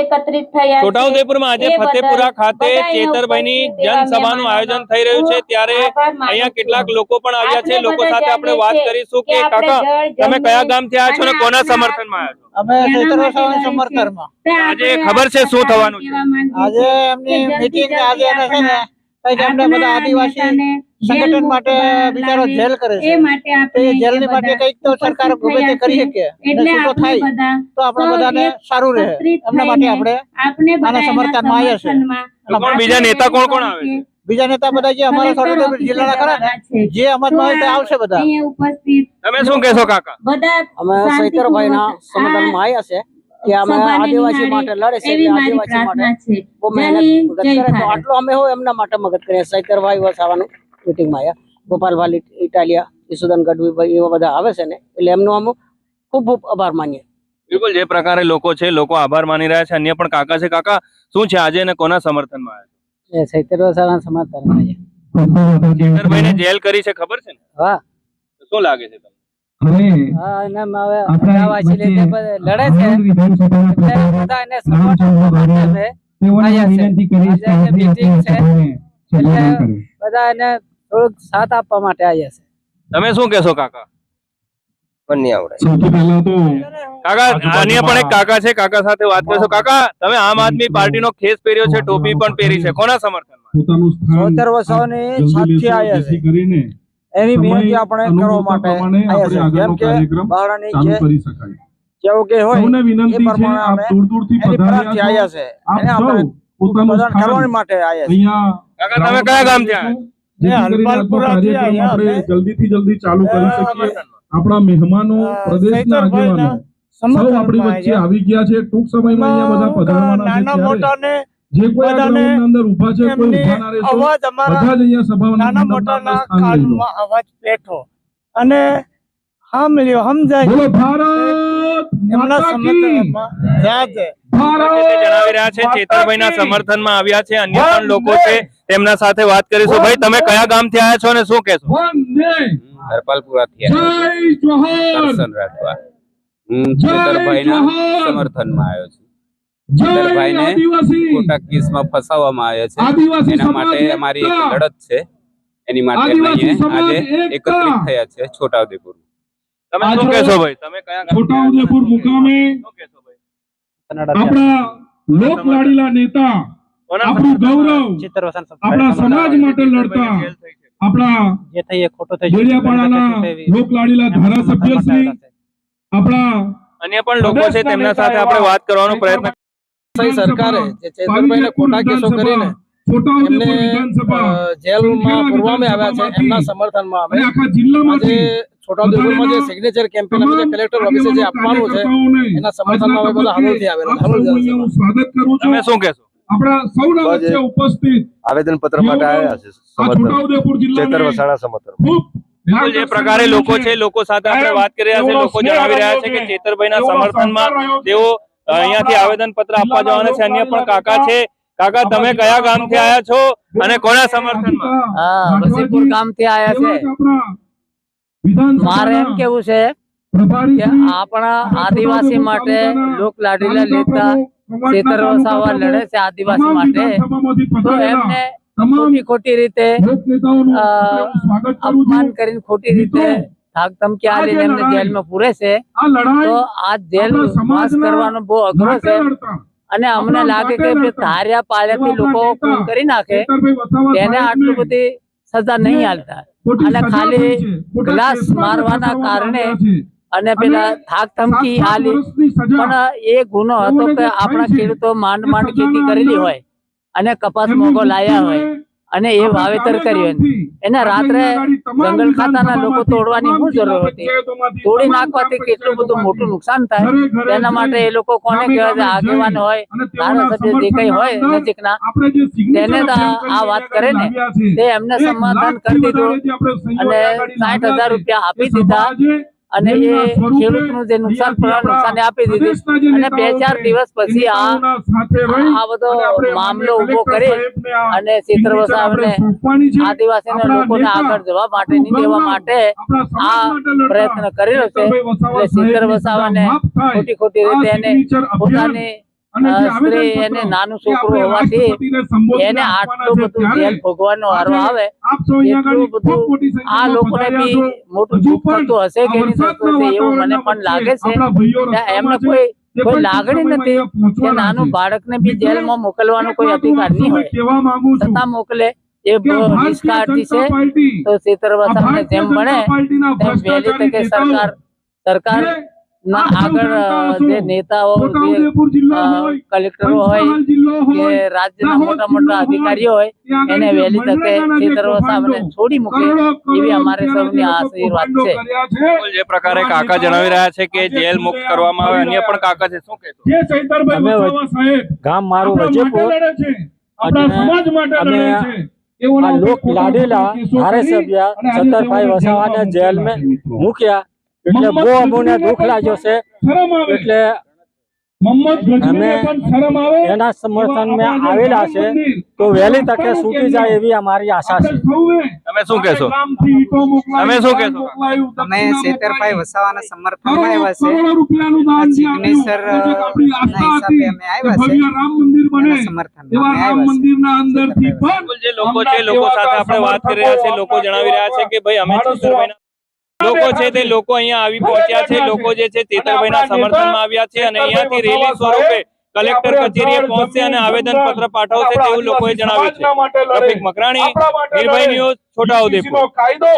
એકત્રિત થયા. છોટાઉદેપુરમાં આજે ફતેપુરા ખાતે ચેતરભાઈની જનસભાનું આયોજન થઈ રહ્યું છે, ત્યારે અહીંયા કેટલાક લોકો પણ આવ્યા છે. લોકો સાથે આપણે વાત કરીશું કે કાકા તમે કયા ગામથી આવ્યા છો અને કોના સમર્થનમાં આવ્યા છો? અમે ચૈતરવસાવાના સમર્થનમાં. આજે ખબર છે શું થવાનું છે? આજે એમની મીટિંગ આજે છે ને કઈક એમને બધા આદિવાસી સંગઠન માટે બિચારો જેલ કરે છે, તે જેલની માટે કઈક તો સરકાર ગમે તે કરી શકે અને શું થાય તો આપણે બધાને સારું રહે, એમના માટે આપણે આના સમર્થનમાં આવ્યા છે. પણ બીજા નેતા કોણ કોણ આવે છે? બીજા નેતા બધા જે અમારા છોટાઉદેપુર જિલ્લાના ખરા ને જે અમતમાં હોય તે આવશે બધા. તમે શું કહેશો કાકા? અમે ચૈતરભાઈના સમર્થનમાં આવ્યા છે કે અમે આદિવાસી માટે લડે છે, આદિવાસી માટે બહુ મહેનત કરે તો આટલો અમે હોય એમના માટે મદદ કરીએ. ચૈતરભાઈ વસાવાનું મીટિંગમાં આવ્યા, ગોપાલભાઈ ઇટાલિયા, ઈસુદાન ગઢવીભાઈ એવા બધા આવે છે ને, એટલે એમનો અમે ખૂબ ખૂબ આભાર માનીએ. બિલકુલ, જે પ્રકારે લોકો છે, લોકો આભાર માની રહ્યા છે. અન્ય પણ કાકા છે. કાકા શું છે આજે અને કોના સમર્થનમાં આવ્યા? ચૈતર વસાવાના સમર્થનમાં આવ્યા. ચૈતરભાઈને જેલ કરી છે ખબર છે ને? હા. શું લાગે છે તમને? હા, એને હવે આદિવાસી લડે છે એટલે બધા એને સપોર્ટ માટે અમે આવ્યા છે. આજે મીટિંગ છે એટલે બધા એને થોડુંક સાથ આપવા માટે આવ્યા છે. તમે શું કહેશો કાકા? કાકા અન્ય પણ એક કાકા છે, કાકા સાથે વાત કરશો. કાકા તમે આમ આદમી પાર્ટીનો ખેસ પહેર્યો છે, ટોપી પણ પહેરી છે, કોના સમર્થનમાં? ચૈતર વસાવાની સાથે આવ્યા છે, એની વિનંતી આપણે કરવા માટે આવ્યા છે. જેમ કે બાળાની જેવું કે હોય એ પ્રમાણે અમે એની પ્રાર્થી આવ્યા છે, એને આપણે પ્રદાન કરવા માટે આવ્યા છે. કાકા તમે કયા ગામથી આવ્યા? જલ્દીથી જલ્દી ચાલુ કરી શકીએ. આપણા મહેમાનો પ્રદેશના આગેવાનો સૌ આપણી વચ્ચે આવી ગયા છે. ટૂંક સમયમાં અહીંયા બધા પધારવાના છે. જે કોઈ આ ગ્રાઉન્ડની અંદર ઊભા છે, કોઈ ઊભા ના રહેશો, બધા જ અહીંયા સભાના નાના મોટાના કાનમાં અવાજ બેઠો અને હા મળ્યો સમજાય. બોલો ભારત માતા કી જય જય. જણાવી રહ્યા છે ચેતરભાઈના સમર્થનમાં આવ્યા છે. અન્ય પણ લોકો છે, તેમના સાથે વાત કરીશું. ભાઈ તમે કયા ગામથી આવ્યા છો અને શું કહેશો? હરપાલપુરાથી દર્શન રાખવા ચેતરભાઈના સમર્થનમાં આવ્યો છું. ચેતરભાઈને ખોટા કેસમાં ફસાવવામાં આવ્યા છે, એના માટે અમારી એક લડત છે. એની માટે આજે એકત્રિત થયા છે છોટાઉદેપુર. તમે શું કહેશો ભાઈ? તમે કયા છોટાઉદેપુર મુકામે આપણા લોકલાડીલા નેતા, આપણું ગૌરવ, આપણા સમાજ માટે લડતા આપણા ડેડિયાપાડાના લોકલાડીલા ધારાસભ્ય શ્રી, આપણા અન્ય પણ લોકો છે, તેમના સાથે આપણે વાત કરવાનો પ્રયત્ન. સરકારે જે ચૈતરભાઈને ખોટા કેસો કરીને એમને જેલમાં પૂરવામાં આવ્યા છે, એમના સમર્થનમાં અમે આજે છોટાઉદેપુરમાં જે સિગ્નેચર કેમ્પેન અમે જે કલેક્ટર ઓફિસે જે આપવાનું છે એના સમર્થનમાં અમે બધા હરોળથી આવેલા. સ્વાગત કરું છું. તમે શું કહેશો? આપણા સૌના વચ્ચે ઉપસ્થિત આવેદન પત્ર માટે આવ્યા છે ચૈતર વસાવાના સમર્થન. જે પ્રકારે લોકો છે, લોકો સાથે આપણે વાત કરી રહ્યા છે. લોકો જણાવી રહ્યા છે કે ચેતરભાઈના સમર્થનમાં તેઓ અહીંયાથી આવેદન પત્ર આપવા જવાના છે. અન્ય પણ કાકા છે. કાકા તમે કયા ગામથી આવ્યા છો અને કોના સમર્થનમાં? વસીપુર ગામથી આવ્યા છે. મારે એમ કેવું છે કે આપણા આદિવાસી માટે લોક લાડીલા નેતા ચૈતર વસાવા લડે છે આદિવાસી માટે, તો એમને ખોટી રીતે અપમાન કરીને ખોટી રીતે ધાક ધમકી આલીને એમને જેલમાં પૂરે છે. તો આ જેલ વાસ કરવાનો બહુ અઘરો છે અને અમને લાગે કે ધાર્યા પાળ્યાથી લોકો ખૂન કરી નાખે તેને આટલું બધી સજા નહીં આલતા અને ખાલી ગ્લાસ મારવાના કારણે અને પેલા થાક ધમકી આલી. પણ એ ગુનો હતો કે આપણા ખેડૂતો માંડ ખેતી કરેલી હોય અને કપાસ મોગો લાયા હોય અને એ વાવેતર કર્યું, એને રાત્રે જંગલ ખાતાના લોકો તોડવાની શું જરૂર હતી? તોડી નાખવાથી કેટલું બધું મોટું નુકસાન થાય. તેના માટે એ લોકો કોને કહેવાય, આગેવાન હોય, ધારાસભ્ય જે કઈ હોય નજીકના, તેને આ વાત કરે ને તે એમને સમાધાન કરી દીધું અને 60,000 રૂપિયા આપી દીધા અને એ ખેડૂતનું જે નુકસાન નુકસાન આપી દીધી અને 2-4 દિવસ પછી આ બધો મામલો ઉભો કરી અને ચૈતર વસાવાને આદિવાસી લોકોને આગળ જવા માટે નહીં દેવા માટે આ પ્રયત્ન કરેલો છે. એટલે ચૈતર વસાવાને ખોટી રીતે એને પોતાની અને જે સ્ત્રી આવેદનપત્ર એને નાનું એ છોકરું આપણે હોવાથી રાષ્ટ્રપતિને સંબોધીને એને આપવાના આટલું છે. બધું ત્યારે જેલ ભોગવાનો વારો આવે આપ સૌ અહીંયા એટલું આગળ ખૂબ બધું મોટી આ સંખ્યામાં લોકોને પધાર્યા બી છો. મોટું હજુ દુઃખ પણ થતું હશે કે આ નહીં થતું વરસાદના હશે એવું મને વાતાવરણના પણ લાગે વચ્ચે છે આપણા ભાઈઓ કે એમને રસ્તામાં છે. કોઈ તે પણ લાગણી ટૂંક નથી સમયમાં અહીંયા કે પહોંચવાના નાનું છે. બાળકને બી મિત્રો, જેલમાં મોકલવાનો એક કોઈ વાત હું અધિકાર આપ નહીં સૌને હોય કહેવા માંગુ છું છતાં મોકલે એ કે બહુ ભારતીય નિષ્કાળજી છે. જનતા પાર્ટી તો ચેતર આ વસાવાને ભારતીય જેમ બને જનતા પાર્ટીના તેમ વહેલી ભ્રષ્ટાચારી તકે નેતાઓ સરકાર જે ના આપ સૌ આગળ જાણતા હશો, જે નેતાઓ જે છોટાઉદેપુર જિલ્લો હોય, કલેક્ટરો હોય પંચમહાલ જિલ્લો કે હોય, રાજ્યના દાહોદ મોટા જિલ્લો મોટા અધિકારીઓ હોય ત્યાં આગળ એને જે વહેલી તકે મનરેગાના જે ચેતર વસાવાને કૌભાંડો, છોડી મૂકે કરોડો એવી અમારે રૂપિયાના સૌની જે લોકો આશીર્વાદ કૌભાંડો છે. કર્યા છે. બિલકુલ જે પ્રકારે કાકા જણાવી રહ્યા છે કે જેલ મુક્ત કરવામાં આવે, અન્ય પણ કાકા છે, શું કહેશો? જે ચૈતરભાઈ અમે વસાવા સાહેબ ગામ મારું આપણા માટે વજેપુર લડે છે, આપણા અને સમાજ માટે અમે લડે છે. એઓના આ ઉપર લોક ખોટા લાડીલા ખોટા કેસો ધારાસભ્ય કરી અને આજે ચતરભાઈ તેઓને વસાવાને જેલમાં જેલ મૂકેલા છે, મિત્રો. મૂક્યા એટલે બહુ અમને દુઃખ લાગ્યો છે. શરમ આવે. એટલે મોહમ્મદ ગજનીને અમે પણ શરમ આવે. એના સમર્થન એવા મેં આપણા આવેલા જે છે રામ મંદિર, તો વહેલી તકે આપણા છૂટી જાય એવી અમારી આશા છે. આપણે સૌએ તમે શું કહેશો? ગામથી ઈંટો મોકલાવી, તમે શું કહેશો? મોકલાયું, અમે દક્ષિણા શેતરભાઈ મોકલાવી. વસાવાના સમર્થનમાં આવ્યા છે. કરોડો રૂપિયાનું દાન જે આપ્યું, જિગ્નેશ્વર એટલે કે આપણી આસ્થા ના હિસાબે હતી અમે કે આવ્યા છે. ભવ્ય રામ મંદિર બને. એના સમર્થનમાં એવા અમે રામ આવ્યા છે. મંદિરના અંદરથી પણ બિલકુલ જે લોકો છે, લોકો સાથે આપણે વાત કરી રહ્યા છે, લોકો જણાવી રહ્યા છે કે ભાઈ અમે ચેતરભાઈના લોકો છે તે લોકો અહીંયા આવી પહોંચ્યા છે. લોકો જે છે ચેતરભાઈના સમર્થનમાં આવ્યા છે અને અહીંયાથી રેલી સ્વરૂપે કલેક્ટર કચેરીએ પહોંચશે અને આવેદન પત્ર પાઠવશે તેવું લોકોએ જણાવ્યું છે. રફીક મકરાણી, નિર્ભય ન્યૂઝ, છોટાઉદેપુર. કાયદો